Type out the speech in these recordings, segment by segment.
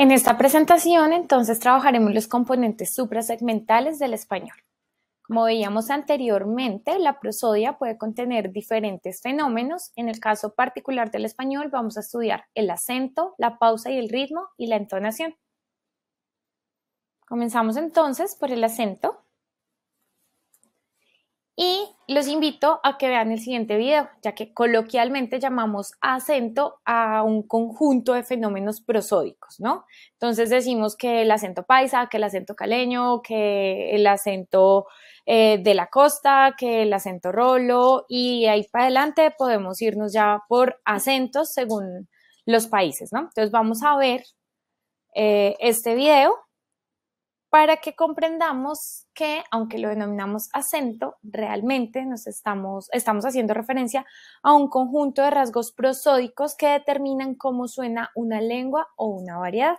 En esta presentación, entonces, trabajaremos los componentes suprasegmentales del español. Como veíamos anteriormente, la prosodia puede contener diferentes fenómenos. En el caso particular del español, vamos a estudiar el acento, la pausa y el ritmo y la entonación. Comenzamos entonces por el acento. Y los invito a que vean el siguiente video, ya que coloquialmente llamamos acento a un conjunto de fenómenos prosódicos, ¿no? Entonces decimos que el acento paisa, que el acento caleño, que el acento de la costa, que el acento rolo, y ahí para adelante podemos irnos ya por acentos según los países, ¿no? Entonces vamos a ver este video para que comprendamos que, aunque lo denominamos acento, realmente estamos haciendo referencia a un conjunto de rasgos prosódicos que determinan cómo suena una lengua o una variedad.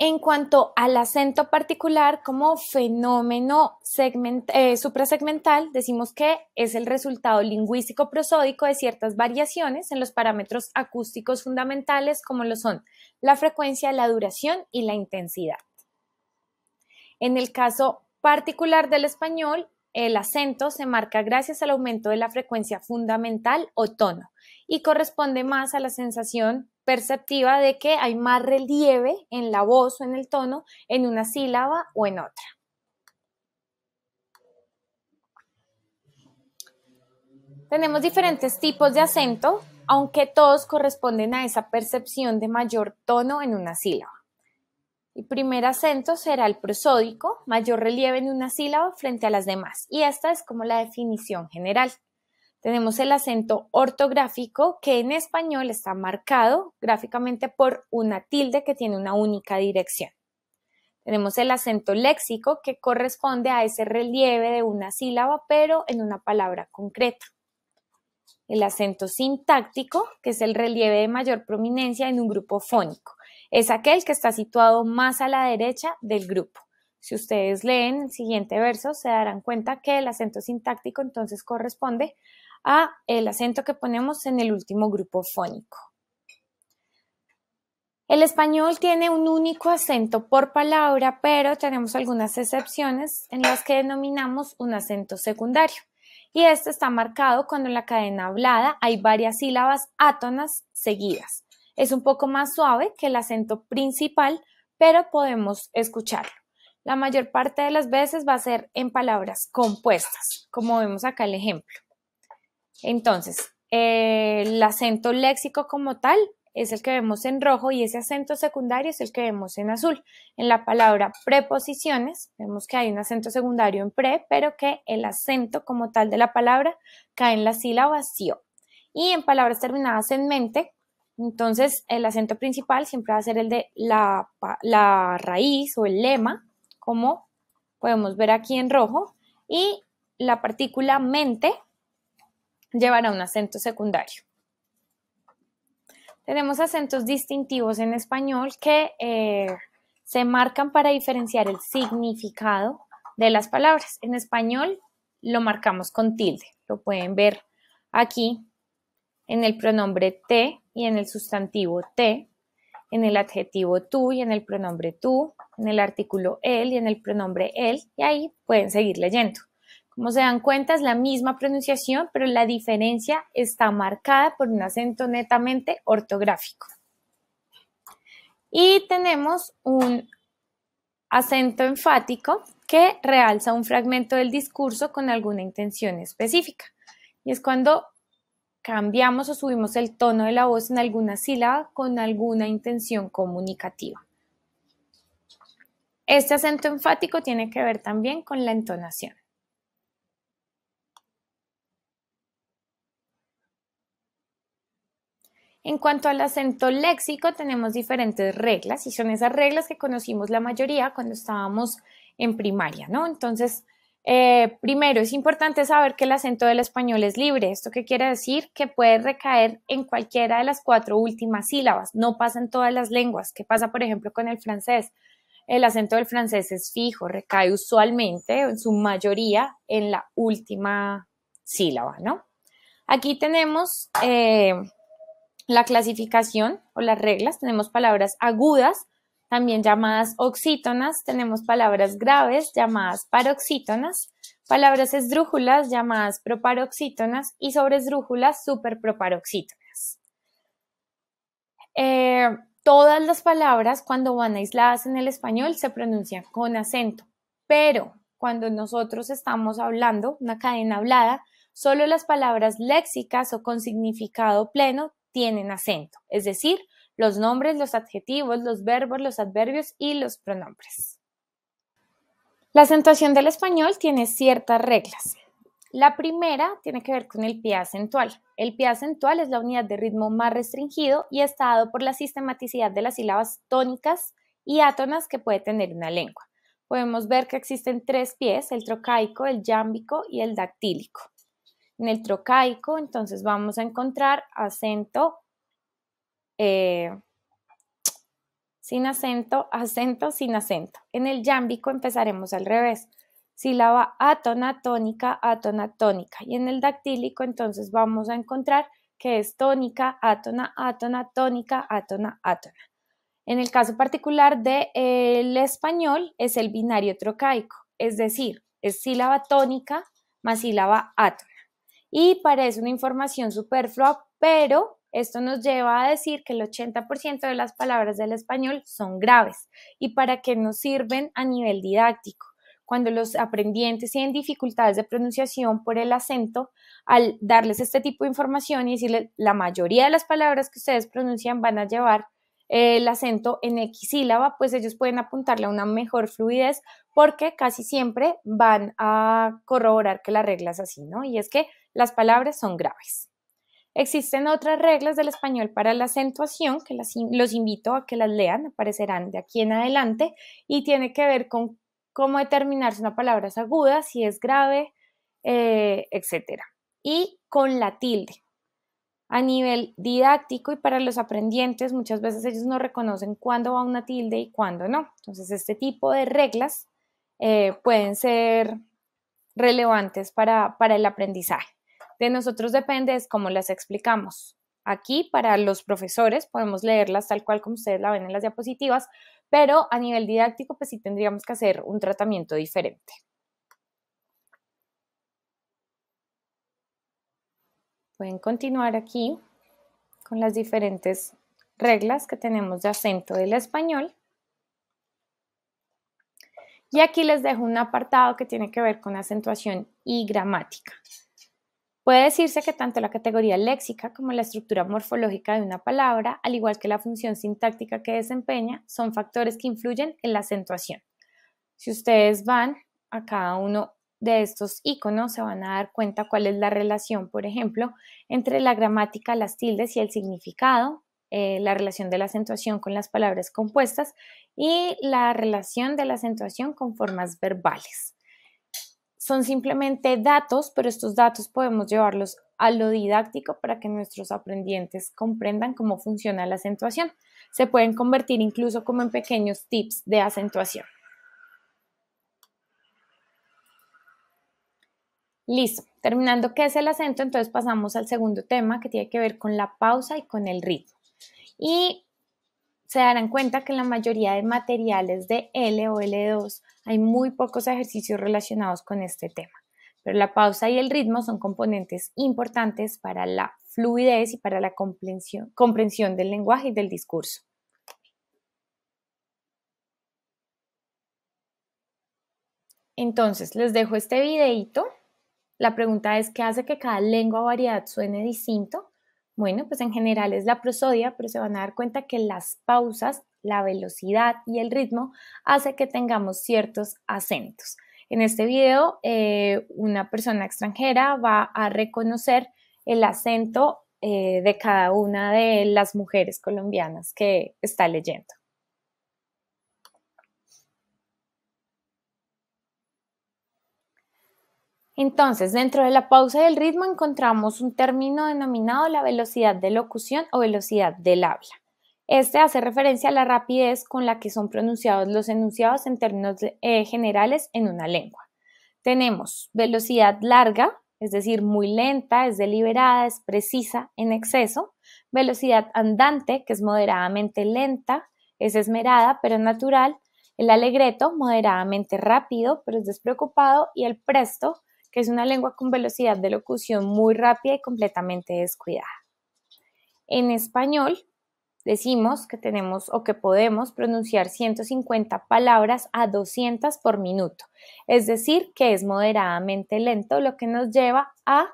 En cuanto al acento particular como fenómeno suprasegmental, decimos que es el resultado lingüístico prosódico de ciertas variaciones en los parámetros acústicos fundamentales como lo son la frecuencia, la duración y la intensidad. En el caso particular del español, el acento se marca gracias al aumento de la frecuencia fundamental o tono y corresponde más a la sensación perceptiva de que hay más relieve en la voz o en el tono en una sílaba o en otra. Tenemos diferentes tipos de acento, aunque todos corresponden a esa percepción de mayor tono en una sílaba. El primer acento será el prosódico, mayor relieve en una sílaba frente a las demás, y esta es como la definición general. Tenemos el acento ortográfico, que en español está marcado gráficamente por una tilde que tiene una única dirección. Tenemos el acento léxico, que corresponde a ese relieve de una sílaba, pero en una palabra concreta. El acento sintáctico, que es el relieve de mayor prominencia en un grupo fónico. Es aquel que está situado más a la derecha del grupo. Si ustedes leen el siguiente verso, se darán cuenta que el acento sintáctico entonces corresponde a el acento que ponemos en el último grupo fónico. El español tiene un único acento por palabra, pero tenemos algunas excepciones en las que denominamos un acento secundario. Y este está marcado cuando en la cadena hablada hay varias sílabas átonas seguidas. Es un poco más suave que el acento principal, pero podemos escucharlo. La mayor parte de las veces va a ser en palabras compuestas, como vemos acá el ejemplo. Entonces, el acento léxico como tal es el que vemos en rojo y ese acento secundario es el que vemos en azul. En la palabra preposiciones, vemos que hay un acento secundario en pre, pero que el acento como tal de la palabra cae en la sílaba sio. Y en palabras terminadas en mente, entonces el acento principal siempre va a ser el de la raíz o el lema, como podemos ver aquí en rojo, y la partícula mente llevará un acento secundario. Tenemos acentos distintivos en español que se marcan para diferenciar el significado de las palabras. En español lo marcamos con tilde. Lo pueden ver aquí en el pronombre te y en el sustantivo te, en el adjetivo tú y en el pronombre tú, en el artículo él y en el pronombre él, y ahí pueden seguir leyendo. Como se dan cuenta, es la misma pronunciación, pero la diferencia está marcada por un acento netamente ortográfico. Y tenemos un acento enfático que realza un fragmento del discurso con alguna intención específica. Y es cuando cambiamos o subimos el tono de la voz en alguna sílaba con alguna intención comunicativa. Este acento enfático tiene que ver también con la entonación. En cuanto al acento léxico, tenemos diferentes reglas y son esas reglas que conocimos la mayoría cuando estábamos en primaria, ¿no? Entonces, primero es importante saber que el acento del español es libre. ¿Esto qué quiere decir? Que puede recaer en cualquiera de las 4 últimas sílabas. No pasa en todas las lenguas. ¿Qué pasa, por ejemplo, con el francés? El acento del francés es fijo, recae usualmente, en su mayoría, en la última sílaba, ¿no? Aquí tenemos la clasificación o las reglas, tenemos palabras agudas, también llamadas oxítonas, tenemos palabras graves llamadas paroxítonas, palabras esdrújulas llamadas proparoxítonas y sobresdrújulas superproparoxítonas. Todas las palabras cuando van aisladas en el español se pronuncian con acento, pero cuando nosotros estamos hablando, una cadena hablada, solo las palabras léxicas o con significado pleno tienen acento, es decir, los nombres, los adjetivos, los verbos, los adverbios y los pronombres. La acentuación del español tiene ciertas reglas. La primera tiene que ver con el pie acentual. El pie acentual es la unidad de ritmo más restringido y está dado por la sistematicidad de las sílabas tónicas y átonas que puede tener una lengua. Podemos ver que existen 3 pies, el trocaico, el yámbico y el dactílico. En el trocaico, entonces, vamos a encontrar acento, sin acento, acento, sin acento. En el yámbico empezaremos al revés. Sílaba átona, tónica, átona, tónica. Y en el dactílico, entonces, vamos a encontrar que es tónica, átona, átona, tónica, átona, átona. En el caso particular del español, es el binario trocaico, es decir, es sílaba tónica más sílaba átona. Y parece una información superflua, pero esto nos lleva a decir que el 80% de las palabras del español son graves. ¿Y para qué nos sirven a nivel didáctico? Cuando los aprendientes tienen dificultades de pronunciación por el acento, al darles este tipo de información y decirles la mayoría de las palabras que ustedes pronuncian van a llevar el acento en X sílaba, pues ellos pueden apuntarle a una mejor fluidez porque casi siempre van a corroborar que la regla es así, ¿no? Y es que las palabras son graves. Existen otras reglas del español para la acentuación que los invito a que las lean, aparecerán de aquí en adelante y tiene que ver con cómo determinar si una palabra es aguda, si es grave, etc. Y con la tilde. A nivel didáctico y para los aprendientes, muchas veces ellos no reconocen cuándo va una tilde y cuándo no. Entonces, este tipo de reglas pueden ser relevantes para el aprendizaje. De nosotros depende es cómo las explicamos. Aquí, para los profesores, podemos leerlas tal cual como ustedes la ven en las diapositivas, pero a nivel didáctico, pues sí tendríamos que hacer un tratamiento diferente. Pueden continuar aquí con las diferentes reglas que tenemos de acento del español. Y aquí les dejo un apartado que tiene que ver con acentuación y gramática. Puede decirse que tanto la categoría léxica como la estructura morfológica de una palabra, al igual que la función sintáctica que desempeña, son factores que influyen en la acentuación. Si ustedes van a cada uno de estos iconos, se van a dar cuenta cuál es la relación, por ejemplo, entre la gramática, las tildes y el significado, la relación de la acentuación con las palabras compuestas y la relación de la acentuación con formas verbales. Son simplemente datos, pero estos datos podemos llevarlos a lo didáctico para que nuestros aprendientes comprendan cómo funciona la acentuación. Se pueden convertir incluso como en pequeños tips de acentuación. Listo, terminando qué es el acento, entonces pasamos al segundo tema que tiene que ver con la pausa y con el ritmo. Y se darán cuenta que en la mayoría de materiales de L o L2 hay muy pocos ejercicios relacionados con este tema, pero la pausa y el ritmo son componentes importantes para la fluidez y para la comprensión del lenguaje y del discurso. Entonces, les dejo este videito. La pregunta es, ¿qué hace que cada lengua o variedad suene distinto? Bueno, pues en general es la prosodia, pero se van a dar cuenta que las pausas, la velocidad y el ritmo hace que tengamos ciertos acentos. En este video, una persona extranjera va a reconocer el acento de cada una de las mujeres colombianas que está leyendo. Entonces, dentro de la pausa y el ritmo encontramos un término denominado la velocidad de locución o velocidad del habla. Este hace referencia a la rapidez con la que son pronunciados los enunciados en términos generales en una lengua. Tenemos velocidad larga, es decir, muy lenta, es deliberada, es precisa en exceso. velocidad andante, que es moderadamente lenta, es esmerada pero natural, el allegretto, moderadamente rápido pero es despreocupado, y el presto, que es una lengua con velocidad de locución muy rápida y completamente descuidada. En español, decimos que tenemos o que podemos pronunciar 150 palabras a 200 por minuto, es decir, que es moderadamente lento, lo que nos lleva a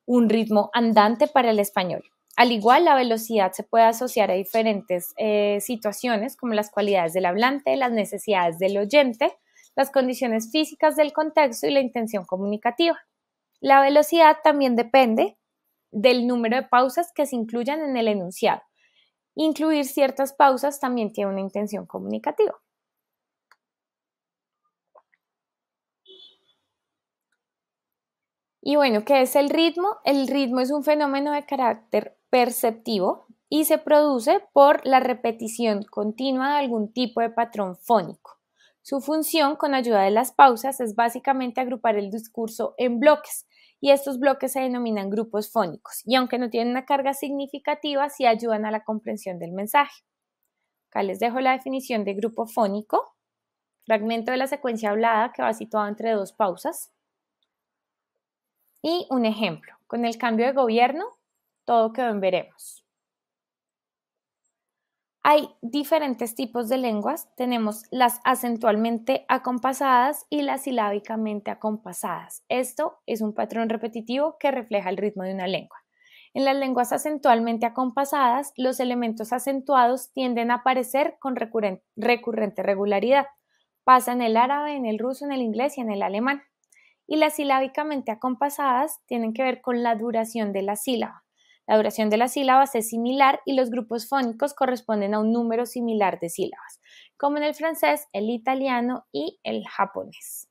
un ritmo andante para el español. Al igual, la velocidad se puede asociar a diferentes situaciones como las cualidades del hablante, las necesidades del oyente, las condiciones físicas del contexto y la intención comunicativa. La velocidad también depende del número de pausas que se incluyan en el enunciado. Incluir ciertas pausas también tiene una intención comunicativa. Y bueno, ¿qué es el ritmo? El ritmo es un fenómeno de carácter perceptivo y se produce por la repetición continua de algún tipo de patrón fónico. Su función, con ayuda de las pausas, es básicamente agrupar el discurso en bloques, y estos bloques se denominan grupos fónicos, y aunque no tienen una carga significativa, sí ayudan a la comprensión del mensaje. Acá les dejo la definición de grupo fónico: fragmento de la secuencia hablada que va situado entre dos pausas. Y un ejemplo: con el cambio de gobierno, todo quedó en veremos. Hay diferentes tipos de lenguas. Tenemos las acentualmente acompasadas y las silábicamente acompasadas. Esto es un patrón repetitivo que refleja el ritmo de una lengua. En las lenguas acentualmente acompasadas, los elementos acentuados tienden a aparecer con recurrente regularidad. Pasa en el árabe, en el ruso, en el inglés y en el alemán. Y las silábicamente acompasadas tienen que ver con la duración de la sílaba. La duración de las sílabas es similar y los grupos fónicos corresponden a un número similar de sílabas, como en el francés, el italiano y el japonés.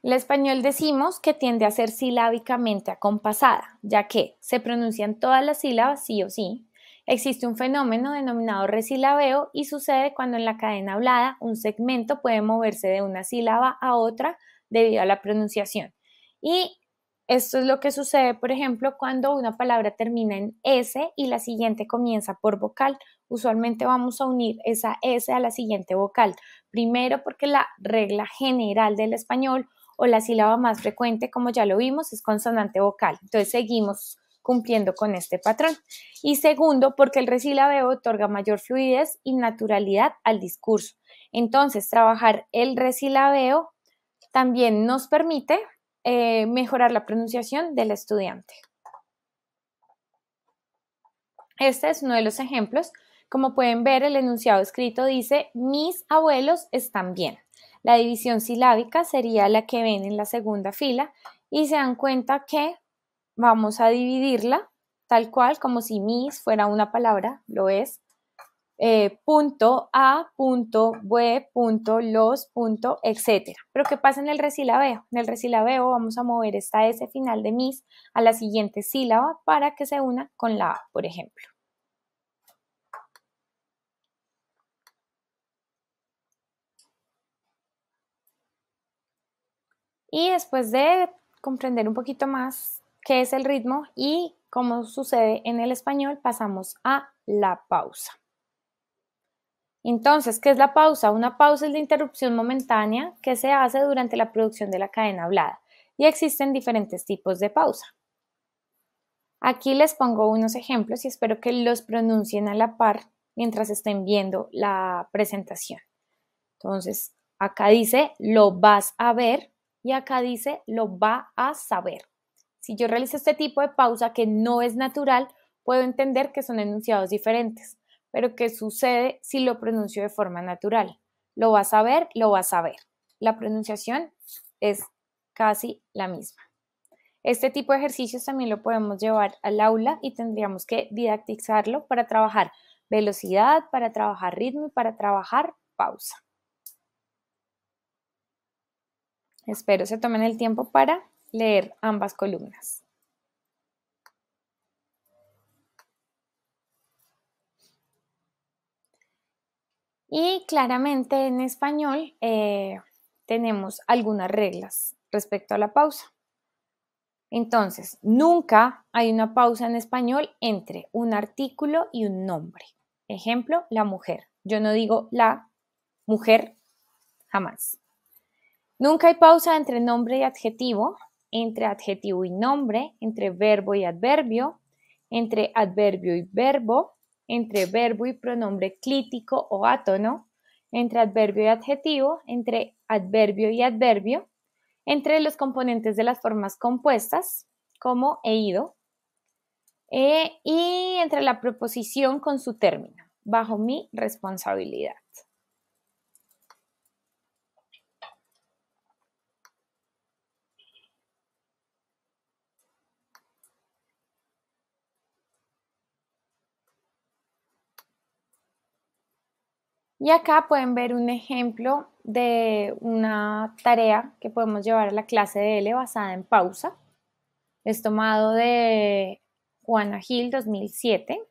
El español decimos que tiende a ser silábicamente acompasada, ya que se pronuncian todas las sílabas sí o sí. Existe un fenómeno denominado resilabeo y sucede cuando en la cadena hablada un segmento puede moverse de una sílaba a otra debido a la pronunciación. Y esto es lo que sucede, por ejemplo, cuando una palabra termina en S y la siguiente comienza por vocal. Usualmente vamos a unir esa S a la siguiente vocal. Primero, porque la regla general del español o la sílaba más frecuente, como ya lo vimos, es consonante vocal. Entonces seguimos cumpliendo con este patrón. Y segundo, porque el resilabeo otorga mayor fluidez y naturalidad al discurso. Entonces, trabajar el resilabeo también nos permite mejorar la pronunciación del estudiante. Este es uno de los ejemplos. Como pueden ver, el enunciado escrito dice: mis abuelos están bien. La división silábica sería la que ven en la segunda fila y se dan cuenta que vamos a dividirla tal cual, como si mis fuera una palabra, lo es. Punto a, punto, bue, punto, los, punto, etcétera. Pero ¿qué pasa en el resilabeo? En el resilabeo vamos a mover esta S final de mis a la siguiente sílaba para que se una con la A, por ejemplo. Y después de comprender un poquito más qué es el ritmo y cómo sucede en el español, pasamos a la pausa. Entonces, ¿qué es la pausa? Una pausa es la interrupción momentánea que se hace durante la producción de la cadena hablada, y existen diferentes tipos de pausa. Aquí les pongo unos ejemplos y espero que los pronuncien a la par mientras estén viendo la presentación. Entonces, acá dice lo vas a ver y acá dice lo va a saber. Si yo realizo este tipo de pausa que no es natural, puedo entender que son enunciados diferentes, pero ¿qué sucede si lo pronuncio de forma natural? Lo vas a ver, lo vas a ver. La pronunciación es casi la misma. Este tipo de ejercicios también lo podemos llevar al aula y tendríamos que didactizarlo para trabajar velocidad, para trabajar ritmo y para trabajar pausa. Espero se tomen el tiempo para leer ambas columnas. Y claramente en español tenemos algunas reglas. respecto a la pausa. Entonces, nunca hay una pausa en español entre un artículo y un nombre. Ejemplo, la mujer. Yo no digo la mujer jamás. Nunca hay pausa entre nombre y adjetivo, entre adjetivo y nombre, entre verbo y adverbio, entre adverbio y verbo, entre verbo y pronombre clítico o átono, entre adverbio y adjetivo, entre adverbio y adverbio, entre los componentes de las formas compuestas, como he ido, y entre la preposición con su término, bajo mi responsabilidad. Y acá pueden ver un ejemplo de una tarea que podemos llevar a la clase de L basada en pausa. Es tomado de Juana Gil 2007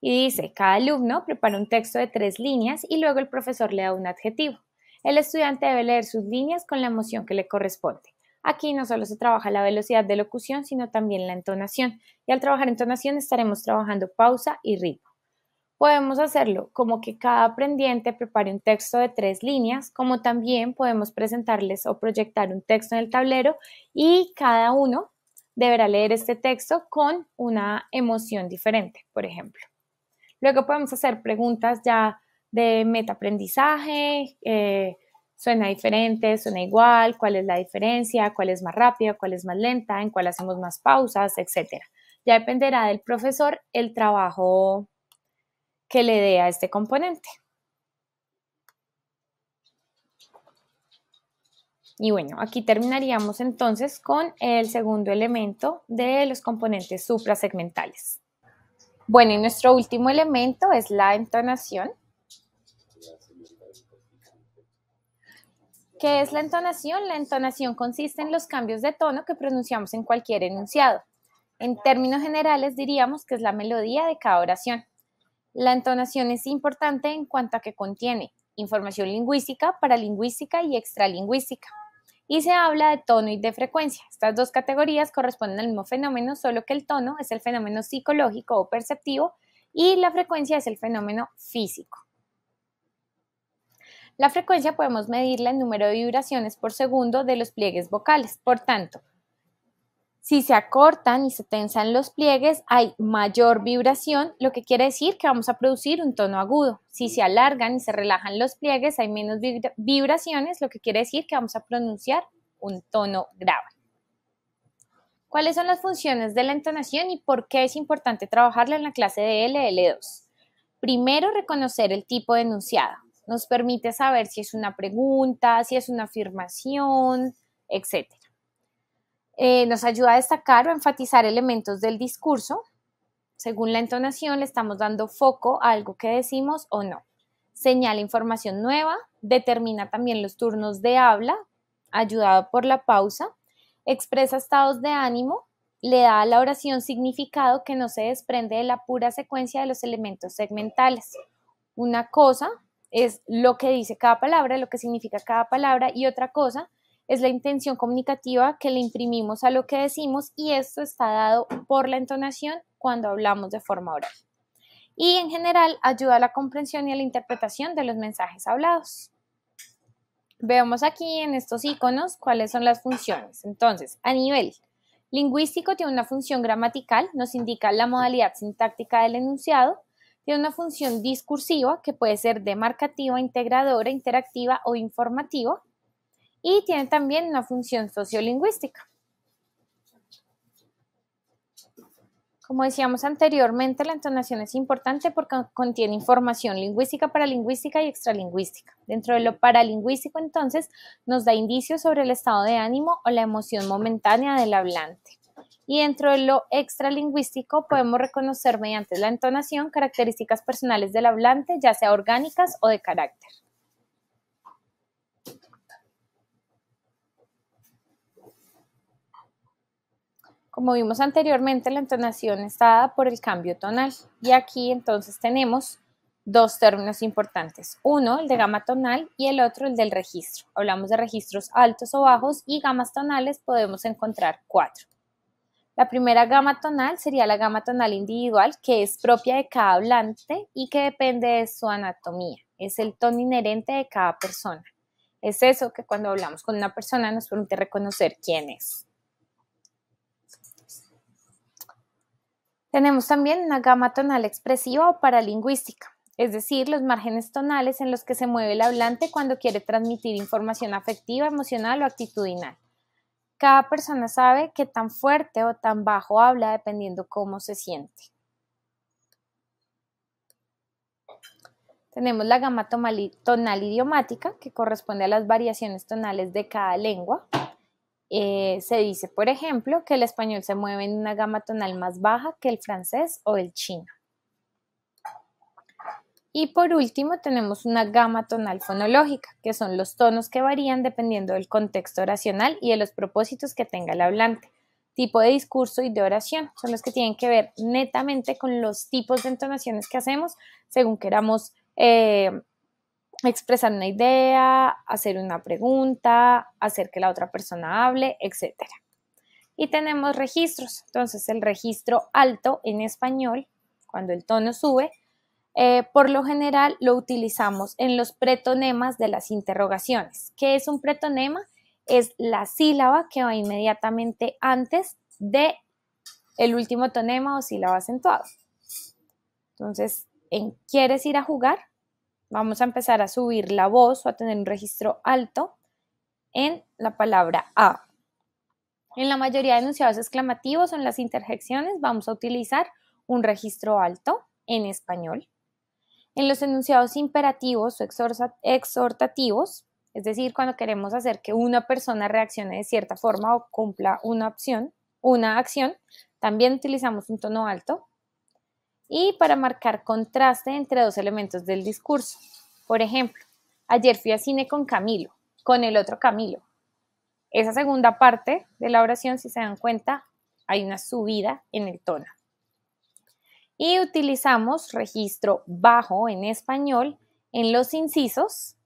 y dice, cada alumno prepara un texto de 3 líneas y luego el profesor le da un adjetivo. El estudiante debe leer sus líneas con la emoción que le corresponde. Aquí no solo se trabaja la velocidad de locución, sino también la entonación. Y al trabajar entonación estaremos trabajando pausa y ritmo. Podemos hacerlo como que cada aprendiente prepare un texto de 3 líneas, como también podemos presentarles o proyectar un texto en el tablero y cada uno deberá leer este texto con una emoción diferente, por ejemplo. Luego podemos hacer preguntas ya de metaaprendizaje, suena diferente, suena igual, cuál es la diferencia, cuál es más rápida, cuál es más lenta, en cuál hacemos más pausas, etc. Ya dependerá del profesor el trabajo que le dé a este componente. Y bueno, aquí terminaríamos entonces con el segundo elemento de los componentes suprasegmentales. Bueno, y nuestro último elemento es la entonación. ¿Qué es la entonación? La entonación consiste en los cambios de tono que pronunciamos en cualquier enunciado. En términos generales diríamos que es la melodía de cada oración. La entonación es importante en cuanto a que contiene información lingüística, paralingüística y extralingüística. Y se habla de tono y de frecuencia. Estas dos categorías corresponden al mismo fenómeno, solo que el tono es el fenómeno psicológico o perceptivo y la frecuencia es el fenómeno físico. La frecuencia podemos medirla en número de vibraciones por segundo de los pliegues vocales. Por tanto, si se acortan y se tensan los pliegues, hay mayor vibración, lo que quiere decir que vamos a producir un tono agudo. Si se alargan y se relajan los pliegues, hay menos vibraciones, lo que quiere decir que vamos a pronunciar un tono grave. ¿Cuáles son las funciones de la entonación y por qué es importante trabajarla en la clase de L2? Primero, reconocer el tipo de enunciado. Nos permite saber si es una pregunta, si es una afirmación, etc. Nos ayuda a destacar o enfatizar elementos del discurso. Según la entonación, le estamos dando foco a algo que decimos o no. Señala información nueva, determina también los turnos de habla, ayudado por la pausa, expresa estados de ánimo, le da a la oración significado que no se desprende de la pura secuencia de los elementos segmentales. Una cosa es lo que dice cada palabra, lo que significa cada palabra, y otra cosa es la intención comunicativa que le imprimimos a lo que decimos, y esto está dado por la entonación cuando hablamos de forma oral. Y en general ayuda a la comprensión y a la interpretación de los mensajes hablados. Veamos aquí en estos iconos cuáles son las funciones. Entonces, a nivel lingüístico tiene una función gramatical, nos indica la modalidad sintáctica del enunciado. Tiene una función discursiva que puede ser demarcativa, integradora, interactiva o informativa. Y tiene también una función sociolingüística. Como decíamos anteriormente, la entonación es importante porque contiene información lingüística, paralingüística y extralingüística. Dentro de lo paralingüístico, entonces, nos da indicios sobre el estado de ánimo o la emoción momentánea del hablante. Y dentro de lo extralingüístico podemos reconocer mediante la entonación características personales del hablante, ya sea orgánicas o de carácter. Como vimos anteriormente, la entonación está dada por el cambio tonal. Y aquí entonces tenemos dos términos importantes. Uno, el de gama tonal, y el otro, el del registro. Hablamos de registros altos o bajos y gamas tonales podemos encontrar 4. La primera gama tonal sería la gama tonal individual, que es propia de cada hablante y que depende de su anatomía. Es el tono inherente de cada persona. Es eso que cuando hablamos con una persona nos permite reconocer quién es. Tenemos también una gama tonal expresiva o paralingüística, es decir, los márgenes tonales en los que se mueve el hablante cuando quiere transmitir información afectiva, emocional o actitudinal. Cada persona sabe qué tan fuerte o tan bajo habla dependiendo cómo se siente. Tenemos la gama tonal idiomática, que corresponde a las variaciones tonales de cada lengua. Se dice, por ejemplo, que el español se mueve en una gama tonal más baja que el francés o el chino. Y por último tenemos una gama tonal fonológica, que son los tonos que varían dependiendo del contexto oracional y de los propósitos que tenga el hablante. Tipo de discurso y de oración son los que tienen que ver netamente con los tipos de entonaciones que hacemos según queramos expresar una idea, hacer una pregunta, hacer que la otra persona hable, etc. Y tenemos registros. Entonces el registro alto en español, cuando el tono sube, por lo general lo utilizamos en los pretonemas de las interrogaciones. ¿Qué es un pretonema? Es la sílaba que va inmediatamente antes de el último tonema o sílaba acentuada. Entonces, en ¿quieres ir a jugar? Vamos a empezar a subir la voz o a tener un registro alto en la palabra a. En la mayoría de enunciados exclamativos o en las interjecciones vamos a utilizar un registro alto en español. En los enunciados imperativos o exhortativos, es decir, cuando queremos hacer que una persona reaccione de cierta forma o cumpla una acción, también utilizamos un tono alto. Y para marcar contraste entre dos elementos del discurso. Por ejemplo, ayer fui al cine con Camilo, con el otro Camilo. Esa segunda parte de la oración, si se dan cuenta, hay una subida en el tono. Y utilizamos registro bajo en español en los incisos,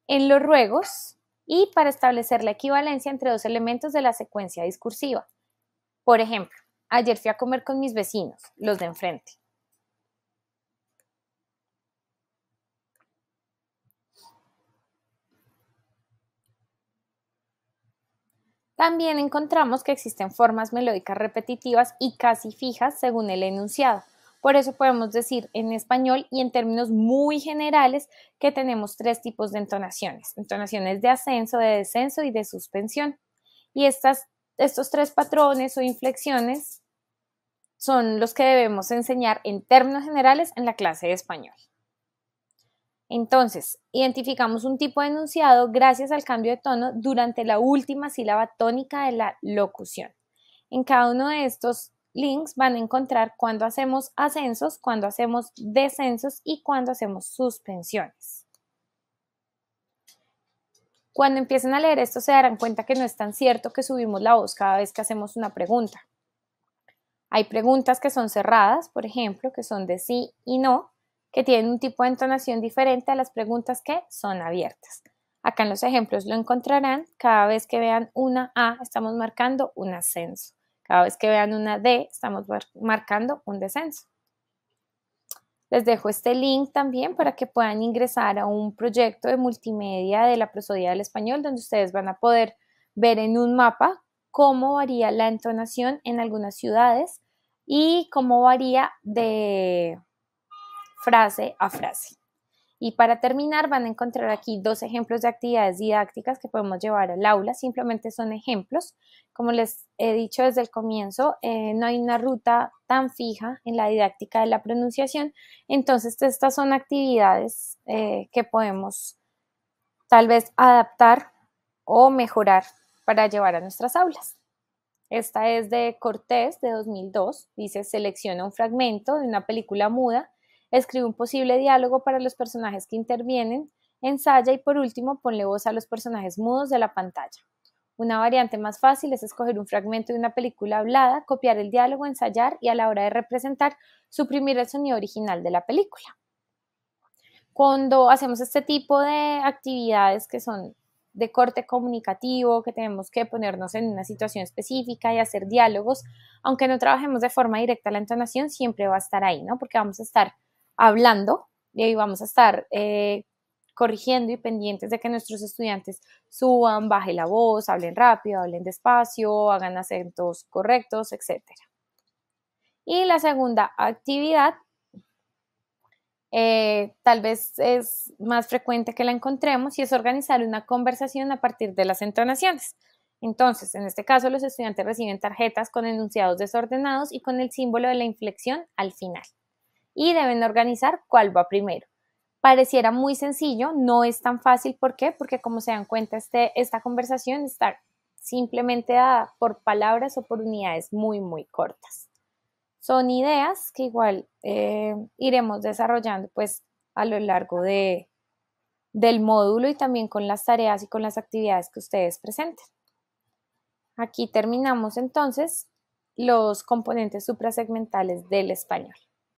en los ruegos y para establecer la equivalencia entre dos elementos de la secuencia discursiva. Por ejemplo, ayer fui a comer con mis vecinos, los de enfrente. También encontramos que existen formas melódicas repetitivas y casi fijas según el enunciado. Por eso podemos decir en español y en términos muy generales que tenemos 3 tipos de entonaciones. Entonaciones de ascenso, de descenso y de suspensión. Y estos 3 patrones o inflexiones son los que debemos enseñar en términos generales en la clase de español. Entonces, identificamos un tipo de enunciado gracias al cambio de tono durante la última sílaba tónica de la locución. En cada uno de estos links van a encontrar cuando hacemos ascensos, cuando hacemos descensos y cuando hacemos suspensiones. Cuando empiecen a leer esto se darán cuenta que no es tan cierto que subimos la voz cada vez que hacemos una pregunta. Hay preguntas que son cerradas, por ejemplo, que son de sí y no, que tienen un tipo de entonación diferente a las preguntas que son abiertas. Acá en los ejemplos lo encontrarán. Cada vez que vean una A, estamos marcando un ascenso. Cada vez que vean una D, estamos marcando un descenso. Les dejo este link también para que puedan ingresar a un proyecto de multimedia de la Prosodia del Español, donde ustedes van a poder ver en un mapa cómo varía la entonación en algunas ciudades y cómo varía de frase a frase. Y para terminar van a encontrar aquí 2 ejemplos de actividades didácticas que podemos llevar al aula. Simplemente son ejemplos. Como les he dicho desde el comienzo, no hay una ruta tan fija en la didáctica de la pronunciación. Entonces estas son actividades que podemos tal vez adaptar o mejorar para llevar a nuestras aulas. Esta es de Cortés de 2002. Dice, selecciona un fragmento de una película muda. Escribe un posible diálogo para los personajes que intervienen, ensaya y por último ponle voz a los personajes mudos de la pantalla. Una variante más fácil es escoger un fragmento de una película hablada, copiar el diálogo, ensayar y a la hora de representar, suprimir el sonido original de la película. Cuando hacemos este tipo de actividades que son de corte comunicativo, que tenemos que ponernos en una situación específica y hacer diálogos, aunque no trabajemos de forma directa la entonación, siempre va a estar ahí, ¿no? Porque vamos a estar hablando y ahí vamos a estar corrigiendo y pendientes de que nuestros estudiantes suban, bajen la voz, hablen rápido, hablen despacio, hagan acentos correctos, etc. Y la segunda actividad tal vez es más frecuente que la encontremos y es organizar una conversación a partir de las entonaciones. Entonces, en este caso, los estudiantes reciben tarjetas con enunciados desordenados y con el símbolo de la inflexión al final. Y deben organizar cuál va primero. Pareciera muy sencillo, no es tan fácil. ¿Por qué? Porque como se dan cuenta, esta conversación está simplemente dada por palabras o por unidades muy, muy cortas. Son ideas que igual iremos desarrollando pues a lo largo del módulo y también con las tareas y con las actividades que ustedes presenten. Aquí terminamos entonces los componentes suprasegmentales del español.